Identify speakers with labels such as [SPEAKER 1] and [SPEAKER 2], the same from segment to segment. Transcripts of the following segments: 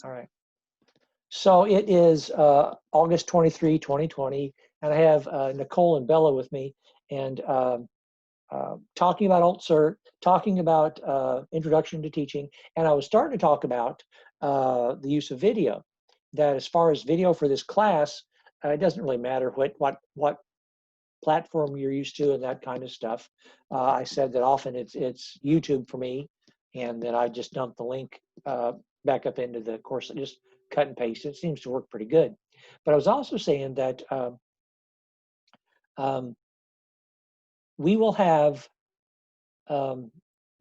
[SPEAKER 1] All right. So it is August 23, 2020, and I have Nicole and Bella with me, and talking about Alt Cert, talking about introduction to teaching, and I was starting to talk about the use of video. That as far as video for this class, it doesn't really matter what platform you're used to and that kind of stuff. I said that often it's YouTube for me, and then I just dump the link back up into the course and just cut and paste. It seems to work pretty good. But I was also saying that we will have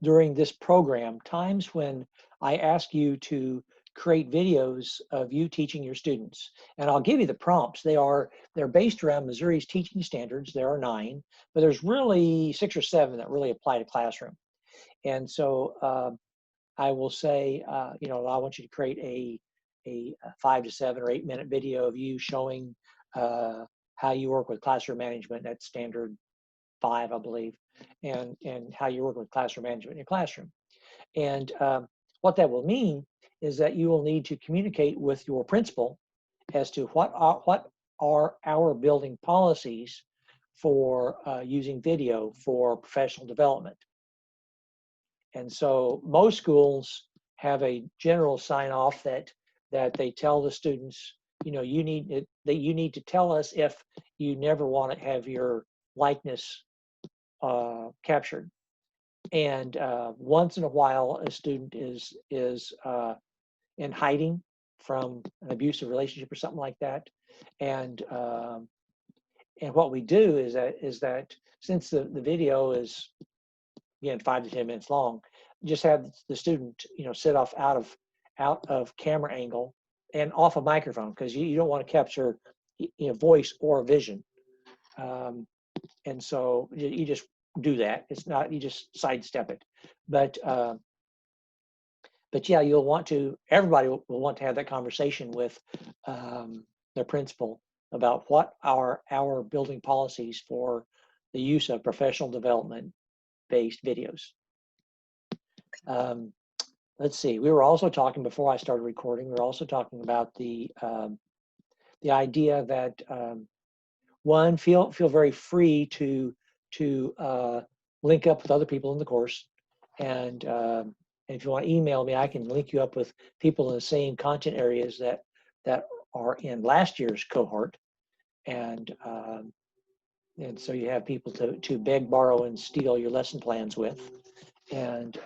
[SPEAKER 1] during this program times when I ask you to create videos of you teaching your students, and I'll give you the prompts. They're based around Missouri's teaching standards. There are 9, but there's really 6 or 7 that really apply to classroom. And so I will say, I want you to create a 5 to 7 or 8 minute video of you showing how you work with classroom management. That's standard 5, I believe, and how you work with classroom management in your classroom. And what that will mean is that you will need to communicate with your principal as to what are our building policies for using video for professional development. And so most schools have a general sign off that they tell the students, you need to tell us if you never want to have your likeness captured. And once in a while, a student is in hiding from an abusive relationship or something like that. And what we do is that since the video is, again, 5 to 10 minutes long, just have the student sit off out of camera angle and off a microphone, because you don't want to capture voice or vision. And so you just do that. It's not, you just sidestep it. But yeah, everybody will want to have that conversation with their principal about what are our building policies for the use of professional development based videos. Let's see, we were also talking before I started recording, we were also talking about the idea that one, feel very free to link up with other people in the course, and if you want to email me, I can link you up with people in the same content areas that are in last year's cohort, and so you have people to beg, borrow, and steal your lesson plans with. And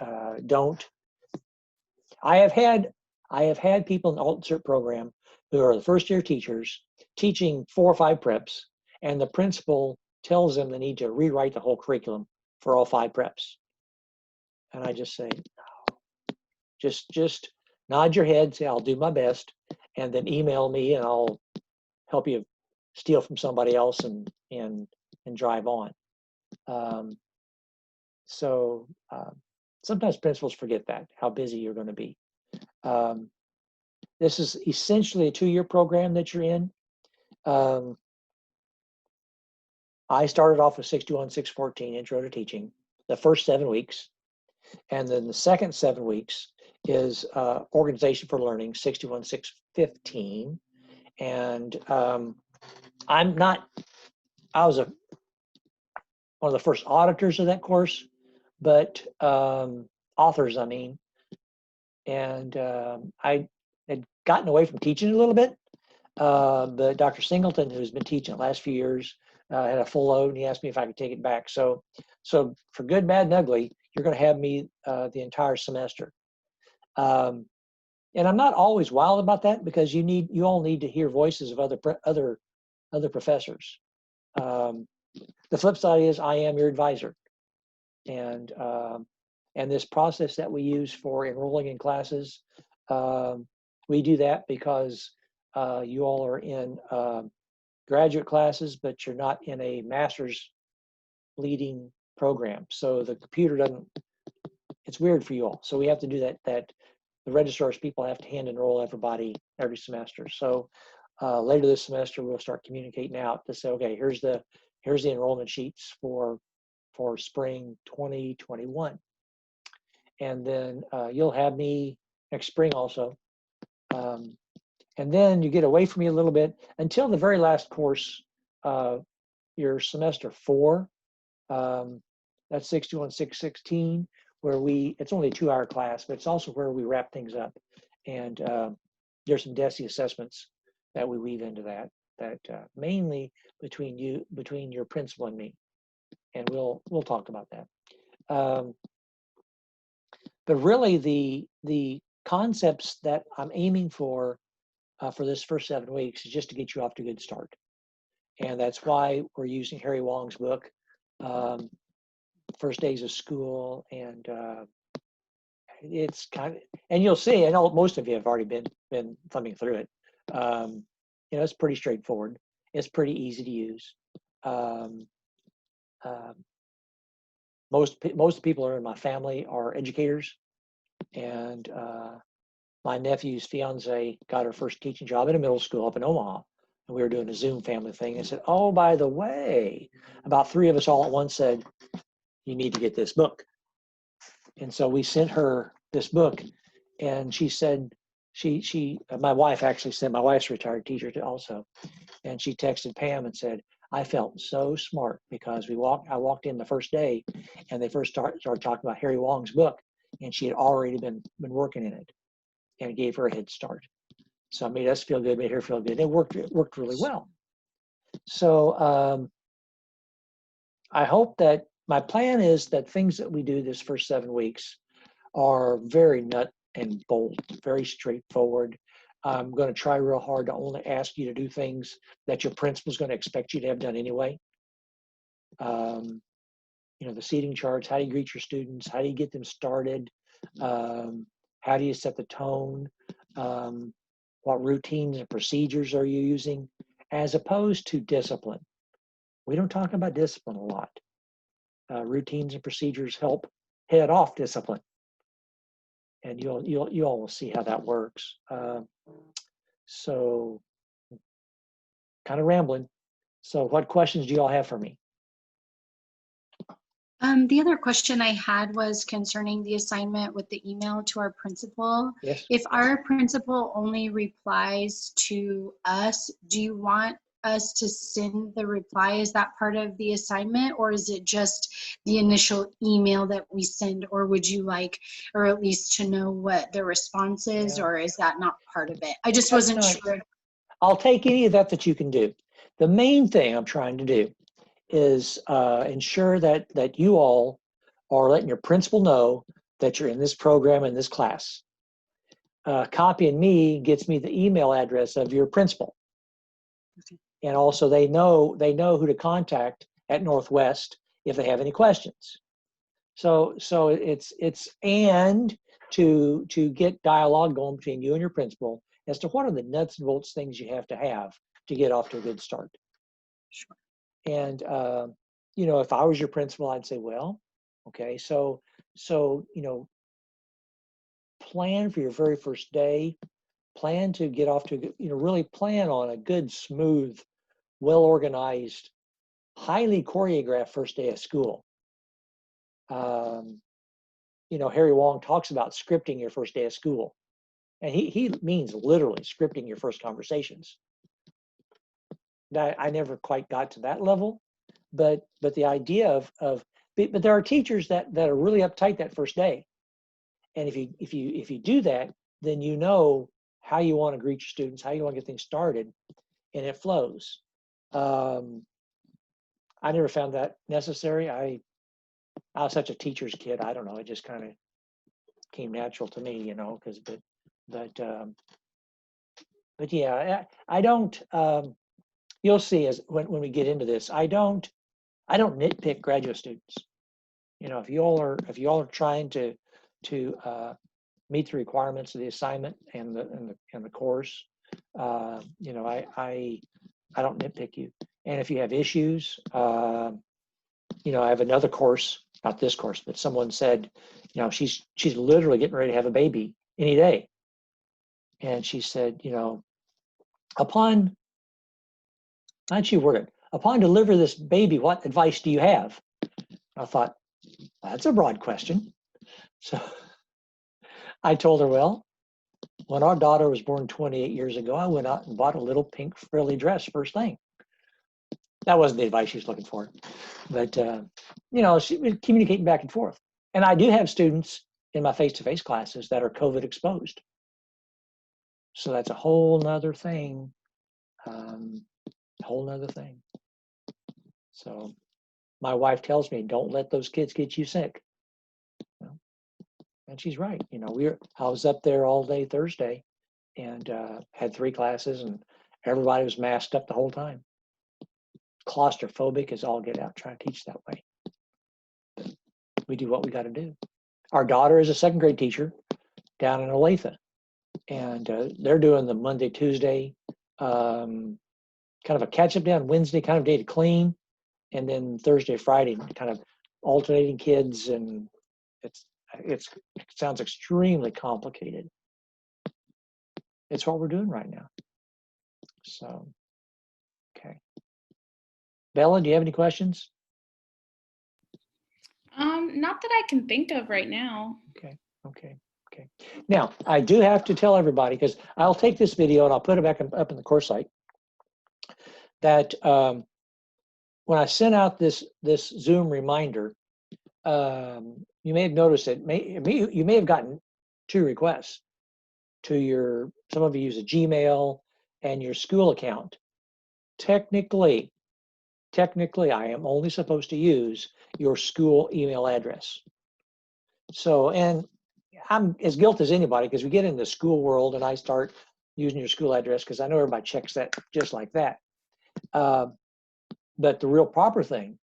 [SPEAKER 1] I have had people in the Alt Cert program who are the first year teachers teaching 4 or 5 preps, and the principal tells them they need to rewrite the whole curriculum for all 5 preps. And I just say, no. Just nod your head, say, I'll do my best, and then email me and I'll help you steal from somebody else and drive on. Sometimes principals forget that, how busy you're going to be. This is essentially a 2-year program that you're in. I started off with 621-614, Intro to Teaching, the first 7 weeks. And then the second 7 weeks is Organization for Learning, 621-615. And I was one of the first auditors of that course, but authors, I mean. And I had gotten away from teaching a little bit, but Dr. Singleton, who's been teaching the last few years, had a full load, and he asked me if I could take it back. So for good, bad, and ugly, you're going to have me the entire semester. And I'm not always wild about that, because you all need to hear voices of other professors. The flip side is I am your advisor, and this process that we use for enrolling in classes, we do that because you all are in graduate classes, but you're not in a master's leading program. So the computer it's weird for you all. So we have to do that the registrar's people have to hand enroll everybody every semester. So later this semester, we'll start communicating out to say, okay, here's the enrollment sheets for spring 2021. And then you'll have me next spring also And then you get away from me a little bit until the very last course, your semester 4. That's 621, 616, where it's only a 2-hour class, but it's also where we wrap things up. And there's some DESE assessments that we weave into that mainly between your principal and me. And we'll talk about that. But really the concepts that I'm aiming for this first 7 weeks is just to get you off to a good start. And that's why we're using Harry Wong's book, First Days of School. And it's kind of, and you'll see, I know most of you have already been thumbing through it. It's pretty straightforward. It's pretty easy to use. Most people are in my family are educators, and my nephew's fiance got her first teaching job in a middle school up in Omaha, and we were doing a Zoom family thing. And said, "Oh, by the way," about 3 of us all at once said, "You need to get this book." And so we sent her this book, and she said, my wife actually sent, my wife's a retired teacher also, and she texted Pam and said, "I felt so smart because I walked in the first day, and they first started talking about Harry Wong's book, and she had already been working in it, and it gave her a head start. So it made us feel good, made her feel good. It worked really well. So I hope that my plan is that things that we do this first 7 weeks are very nut and bolt, very straightforward. I'm going to try real hard to only ask you to do things that your principal's going to expect you to have done anyway. The seating charts, how do you greet your students? How do you get them started? How do you set the tone? What routines and procedures are you using? As opposed to discipline. We don't talk about discipline a lot. Routines and procedures help head off discipline. And you all will see how that works. So kind of rambling. So what questions do you all have for me?
[SPEAKER 2] The other question I had was concerning the assignment with the email to our principal.
[SPEAKER 1] Yes.
[SPEAKER 2] If our principal only replies to us, do you want us to send the reply? Is that part of the assignment, or is it just the initial email that we send, or would you like, or at least to know what the response is, or is that not part of it? I just wasn't sure.
[SPEAKER 1] I'll take any of that you can do. The main thing I'm trying to do is ensure that you all are letting your principal know that you're in this program, in this class. Copying me gets me the email address of your principal. Okay. And also they know who to contact at Northwest if they have any questions. So it's and to get dialogue going between you and your principal as to what are the nuts and bolts things you have to get off to a good start.
[SPEAKER 2] Sure.
[SPEAKER 1] And if I was your principal, I'd say, well, okay, so plan for your very first day. Plan to get off to really plan on a good, smooth, well-organized, highly choreographed first day of school. Harry Wong talks about scripting your first day of school, and he means literally scripting your first conversations. I never quite got to that level, but the idea but there are teachers that are really uptight that first day, and if you do that, then you know how you want to greet your students, how you want to get things started, and it flows. I never found that necessary. I was such a teacher's kid. I don't know. It just kind of came natural to me, but yeah, I don't. You'll see as when we get into this, I don't nitpick graduate students. If you all are trying to meet the requirements of the assignment and the course, I don't nitpick you. And if you have issues, I have another course, not this course, but someone said, she's literally getting ready to have a baby any day, and she said, upon delivery of this baby, what advice do you have? I thought, that's a broad question. So I told her, well, When our daughter was born 28 years ago, I went out and bought a little pink frilly dress first thing. That wasn't the advice she was looking for, but you know, she was communicating back and forth. And I do have students in my face-to-face classes that are COVID exposed. So that's a whole nother thing. A whole nother thing. So my wife tells me, don't let those kids get you sick. You know? And she's right. You know, I was up there all day Thursday and had 3 classes, and everybody was masked up the whole time. Claustrophobic as all get out trying to teach that way. But we do what we got to do. Our daughter is a 2nd grade teacher down in Olathe, and they're doing the Monday, Tuesday, kind of a catch up day on Wednesday, kind of day to clean, and then Thursday, Friday, kind of alternating kids, and it sounds extremely complicated. It's what we're doing right now. So, okay. Bella, do you have any questions?
[SPEAKER 3] Not that I can think of right now.
[SPEAKER 1] Okay. Now, I do have to tell everybody, because I'll take this video and I'll put it back up in the course site, that when I sent out this Zoom reminder, you may have noticed that you may have gotten 2 requests to some of you use a Gmail and your school account. Technically, I am only supposed to use your school email address. So, and I'm as guilty as anybody, because we get in the school world and I start using your school address because I know everybody checks that just like that. But the real proper thing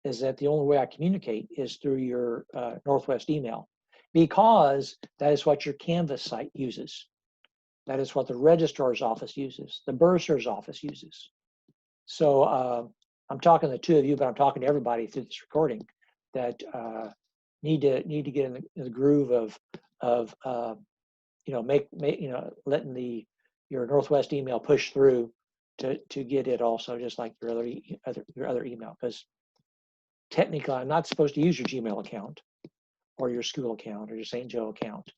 [SPEAKER 1] is that the only way I communicate is through your Northwest email, because that is what your Canvas site uses. That is what the registrar's office uses, the bursar's office uses. So I'm talking to the 2 of you, but I'm talking to everybody through this recording that need to get in the groove of you know, letting your Northwest email push through to get it also, just like your other email, because technically I'm not supposed to use your Gmail account or your school account or your St. Joe account.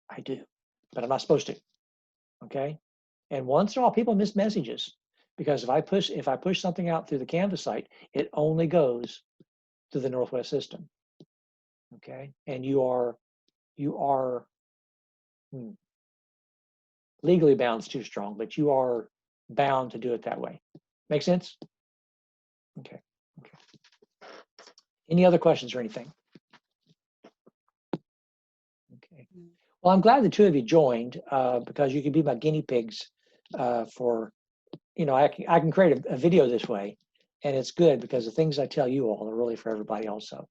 [SPEAKER 1] I do, but I'm not supposed to. Okay, and once in a while people miss messages, because if I push something out through the Canvas site, it only goes to the Northwest system. Okay, and you are legally bound is too strong, but you are bound to do it that way. Make sense? Okay. Any other questions or anything? Okay. Well, I'm glad the 2 of you joined, because you can be my guinea pigs for, you know, I can create a video this way, and it's good because the things I tell you all are really for everybody also.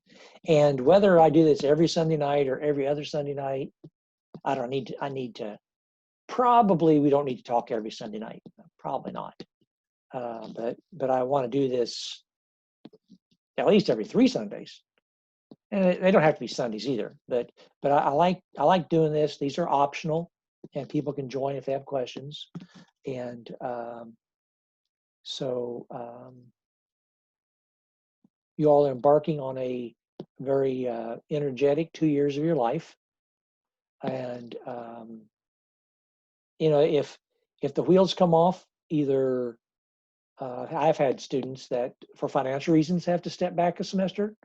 [SPEAKER 1] And whether I do this every Sunday night or every other Sunday night, I need to, probably we don't need to talk every Sunday night, probably not. But I want to do this at least every 3 Sundays. And they don't have to be Sundays either, but I like doing this. These are optional, and people can join if they have questions. And so you all are embarking on a very energetic 2 years of your life. And you know, if the wheels come off, either I've had students that for financial reasons have to step back a semester,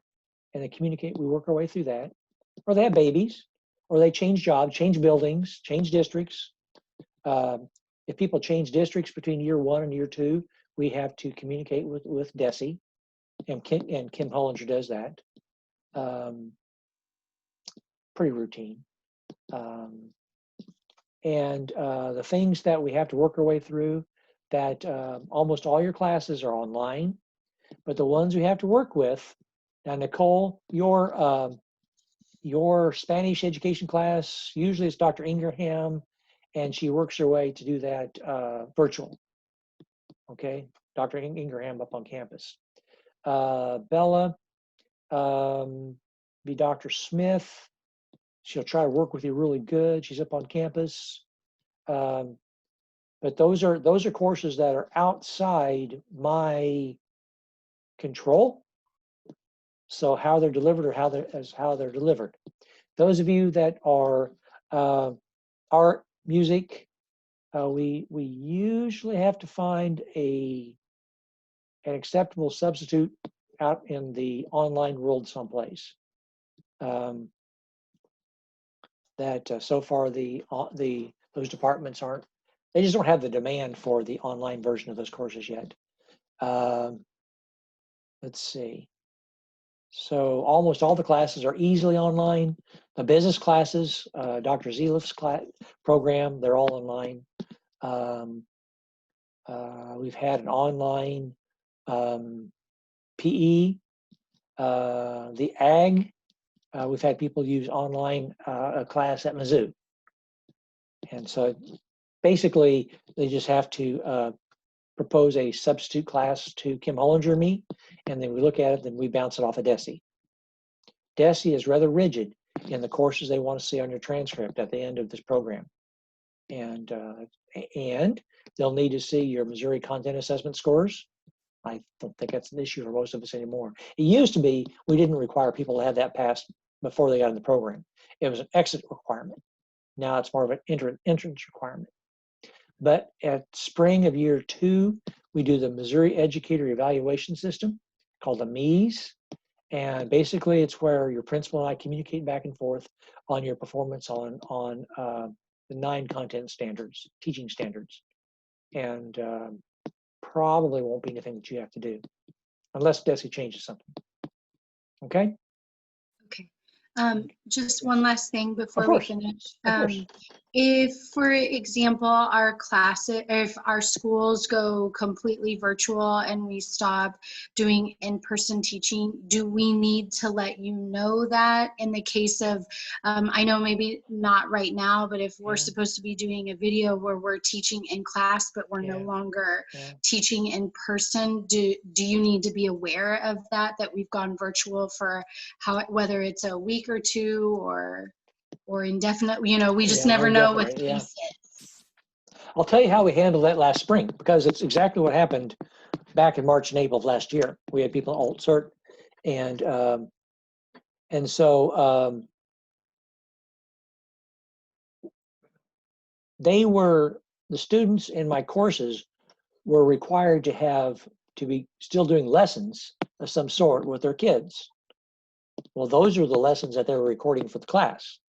[SPEAKER 1] and they communicate. We work our way through that, or they have babies, or they change jobs, change buildings, change districts. If people change districts between year 1 and year 2, we have to communicate with DESE, and Kim Hollinger does that. Pretty routine. And the things that we have to work our way through, that almost all your classes are online, but the ones we have to work with. Now, Nicole, your Spanish education class, usually it's Dr. Ingraham, and she works her way to do that virtual. Okay, Dr. Ingraham up on campus. Bella, be Dr. Smith. She'll try to work with you really good. She's up on campus. But those are courses that are outside my control. So how they're delivered, or how they're delivered. Those of you that are music, we usually have to find an acceptable substitute out in the online world someplace. So far those departments they just don't have the demand for the online version of those courses yet. Let's see. So almost all the classes are easily online. The business classes, Dr. Zelif's program, they're all online. We've had an online PE, the ag. We've had people use online a class at Mizzou. And so basically, they just have to propose a substitute class to Kim Hollinger and me, and then we look at it, then we bounce it off of DESE. DESE is rather rigid in the courses they want to see on your transcript at the end of this program. And they'll need to see your Missouri Content Assessment scores. I don't think that's an issue for most of us anymore. It used to be we didn't require people to have that passed before they got in the program. It was an exit requirement. Now it's more of an entrance requirement. But at spring of year 2, we do the Missouri Educator Evaluation System called the MEES. And basically it's where your principal and I communicate back and forth on your performance on the 9 content standards, teaching standards. And probably won't be anything that you have to do unless DESE changes something. Okay?
[SPEAKER 2] Okay. Just one last thing before we finish.
[SPEAKER 1] Of course.
[SPEAKER 2] If, for example, our classes, if our schools go completely virtual and we stop doing in-person teaching, do we need to let you know that in the case of, I know maybe not right now, but if we're supposed to be doing a video where we're teaching in class, but we're no longer teaching in person, do you need to be aware of that we've gone virtual for whether it's a week or 2 or indefinite, we just never know with cases.
[SPEAKER 1] I'll tell you how we handled that last spring, because it's exactly what happened back in March and April of last year. We had people in alt cert, and so the students in my courses were required to be still doing lessons of some sort with their kids. Well, those are the lessons that they were recording for the class.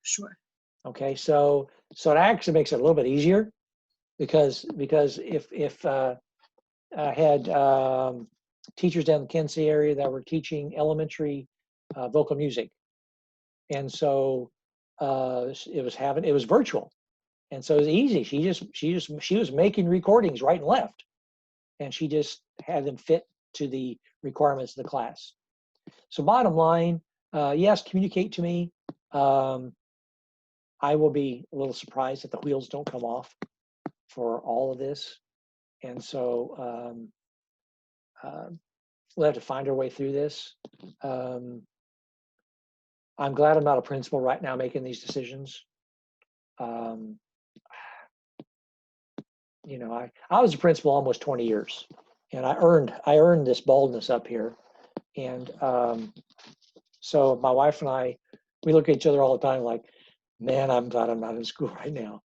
[SPEAKER 2] Sure.
[SPEAKER 1] Okay, so it actually makes it a little bit easier, because if I had teachers down in the Kansas City area that were teaching elementary vocal music, and so it was virtual, and so it was easy. She was making recordings right and left, and she just had them fit to the requirements of the class. So bottom line, yes, communicate to me. I will be a little surprised if the wheels don't come off for all of this. And so we'll have to find our way through this. I'm glad I'm not a principal right now making these decisions. I was a principal almost 20 years, and I earned this boldness up here. And so my wife and I, we look at each other all the time like, man, I'm glad I'm not in school right now.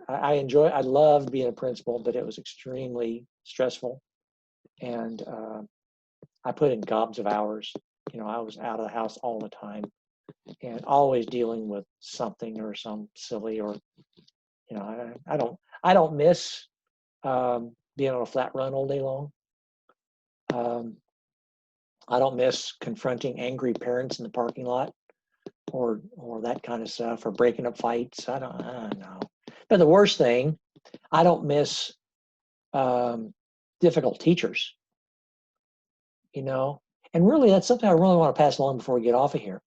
[SPEAKER 1] I loved being a principal, but it was extremely stressful. And I put in gobs of hours. I was out of the house all the time and always dealing with something or some silly, or, I don't miss being on a flat run all day long. I don't miss confronting angry parents in the parking lot, or that kind of stuff, or breaking up fights. I don't know. But the worst thing, I don't miss difficult teachers. And really, that's something I really want to pass along before we get off of here.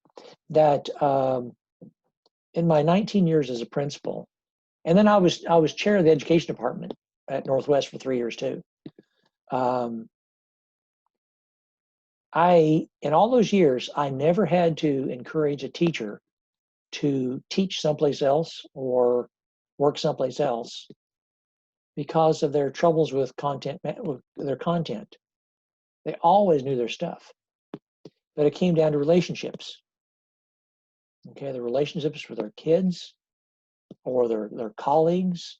[SPEAKER 1] That in my 19 years as a principal, and then I was chair of the education department at Northwest for 3 years too. In all those years, I never had to encourage a teacher to teach someplace else or work someplace else because of their troubles with their content. They always knew their stuff, but it came down to relationships. Okay, the relationships with their kids, or their colleagues,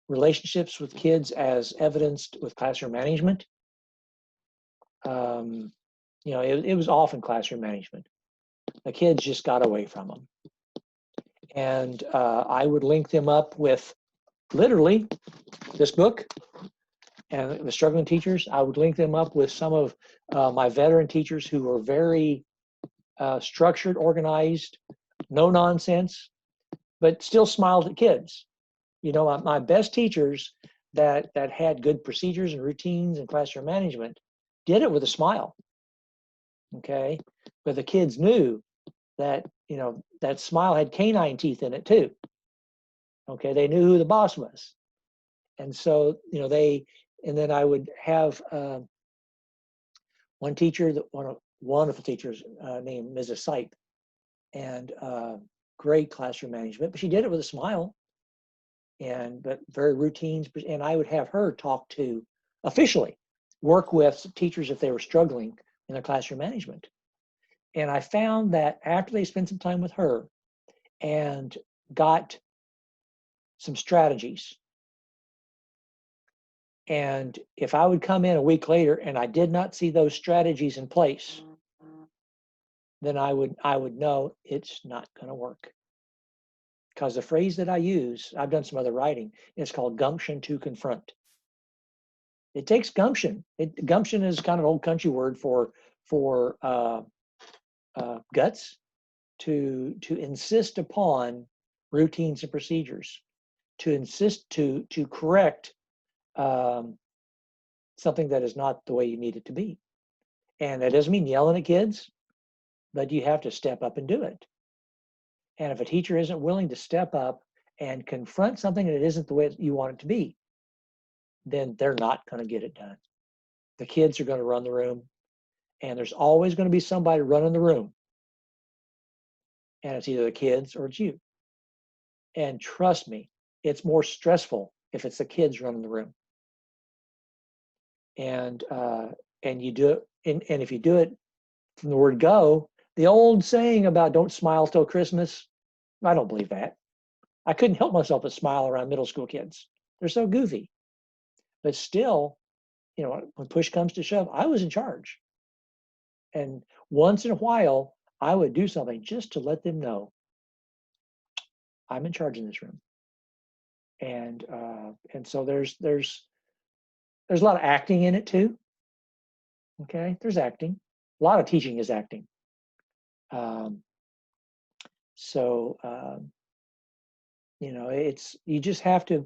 [SPEAKER 1] relationships with kids as evidenced with classroom management. It was often classroom management. The kids just got away from them. And I would link them up with literally this book and the struggling teachers. I would link them up with some of my veteran teachers who are very structured, organized, no nonsense, but still smiled at kids. My best teachers that had good procedures and routines and classroom management did it with a smile. Okay, but the kids knew that that smile had canine teeth in it too. Okay, they knew who the boss was, and so and then I would have one teacher, that one wonderful teachers named Mrs. Sipe, and great classroom management, but she did it with a smile, but very routines. And I would have her talk to officially work with teachers if they were struggling in their classroom management. And I found that after they spent some time with her and got some strategies, and if I would come in a week later and I did not see those strategies in place, then I would know it's not going to work. Because the phrase that I use, I've done some other writing, it's called gumption to confront. It takes gumption. Gumption is kind of an old country word for guts, to insist upon routines and procedures, to insist to correct something that is not the way you need it to be. And that doesn't mean yelling at kids, but you have to step up and do it. And if a teacher isn't willing to step up and confront something that isn't the way you want it to be, then they're not going to get it done. The kids are going to run the room, and there's always going to be somebody running the room. And it's either the kids or it's you. And trust me, it's more stressful if it's the kids running the room. And you do it, and if you do it from the word go, the old saying about don't smile till Christmas, I don't believe that. I couldn't help myself but smile around middle school kids. They're so goofy. But still, when push comes to shove, I was in charge. And once in a while, I would do something just to let them know I'm in charge in this room. And so there's a lot of acting in it too. Okay, there's acting. A lot of teaching is acting. It's you just have to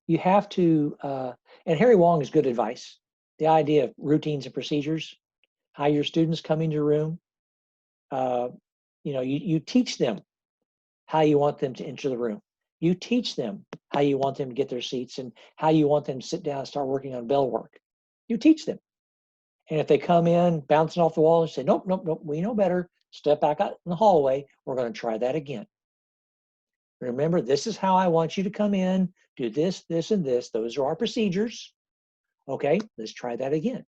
[SPEAKER 1] and Harry Wong is good advice. The idea of routines and procedures, how your students come into your room, you teach them how you want them to enter the room. You teach them how you want them to get their seats and how you want them to sit down and start working on bell work. You teach them. And if they come in bouncing off the wall and say, nope, we know better, step back out in the hallway, we're going to try that again. Remember, this is how I want you to come in, do this, this, and this. Those are our procedures. Okay, let's try that again.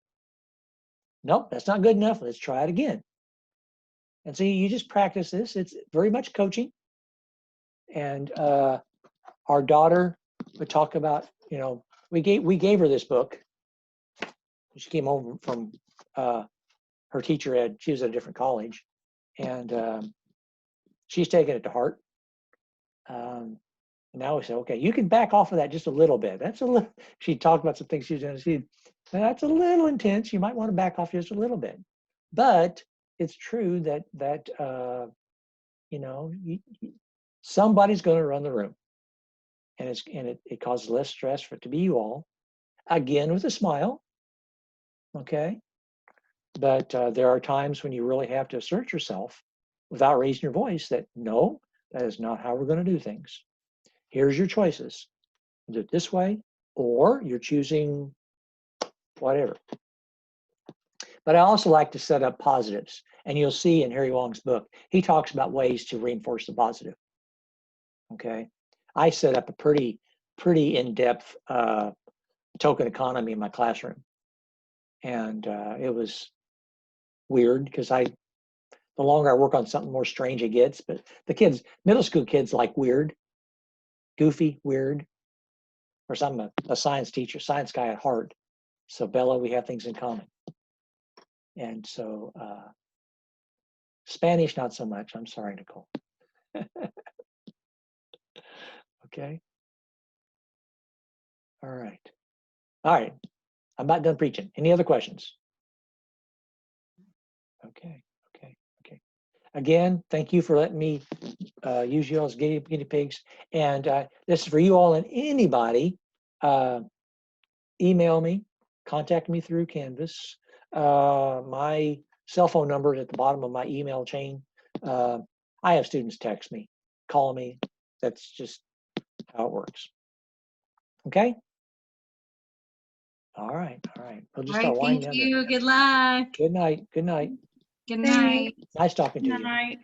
[SPEAKER 1] Nope, that's not good enough. Let's try it again. And so you just practice this. It's very much coaching. And our daughter would talk about, we gave her this book. She came home from her teacher ed. She was at a different college, and she's taken it to heart. And now we say, okay, you can back off of that just a little bit. That's a little. She talked about some things she's doing. That's a little intense. You might want to back off just a little bit. But it's true that somebody's going to run the room, and it causes less stress for it to be you all. Again, with a smile. Okay. But there are times when you really have to assert yourself without raising your voice that no, that is not how we're going to do things. Here's your choices. Do it this way, or you're choosing whatever. But I also like to set up positives. And you'll see in Harry Wong's book, he talks about ways to reinforce the positive. Okay. I set up a pretty in-depth token economy in my classroom. And it was weird because the longer I work on something, more strange it gets. But the kids, middle school kids, like weird. goofy, weird. Of course, I'm a science teacher, science guy at heart. So Bella, we have things in common. And so Spanish, not so much. I'm sorry, Nicole. Okay. All right. All right. I'm not done preaching. Any other questions? Okay. Okay. Okay. Again, thank you for letting me use you all as guinea pigs. And this is for you all and anybody. Email me, contact me through Canvas. My cell phone number is at the bottom of my email chain. I have students text me, call me. That's just how it works. Okay. All right. All right. We'll just
[SPEAKER 2] All
[SPEAKER 1] start
[SPEAKER 2] right,
[SPEAKER 1] winding
[SPEAKER 2] thank
[SPEAKER 1] down.
[SPEAKER 2] you. Good luck.
[SPEAKER 1] Good night. Good night.
[SPEAKER 2] Good night.
[SPEAKER 1] Nice talking to you.
[SPEAKER 3] Night.